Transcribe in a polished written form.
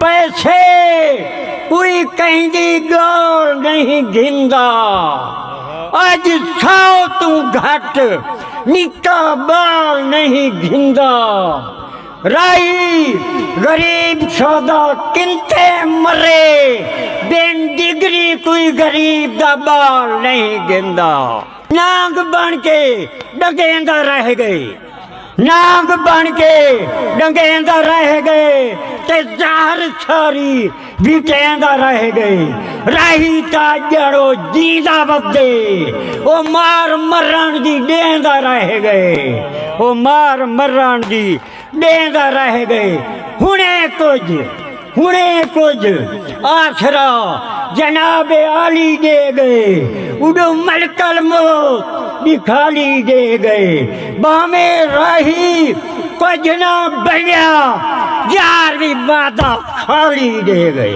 पैसे कोई कहीं गाल नहीं घिंदा अज सौ तू घट निका बाल नहीं घिंदा राही गरीब सौदा किंते मरे बिन डिग्री कोई गरीब दा बाल नहीं गिंदा नाग बन के डंगेंदा रह गए नाग बन के डंगेंदा रह गए ते जहर सारी बिटेंदा रह गए राही ता जड़ो जींदा वदे ओ मार मरण दी डेंदा रह गए ओ मार मरण दी डेंदा रह गए हुणे कुछ आसरा जनाब आली दे गए उडो मलकल मौत दिखाली दे गए बामे राही कुछ ना बनिया यार भी वादा खाली दे गए।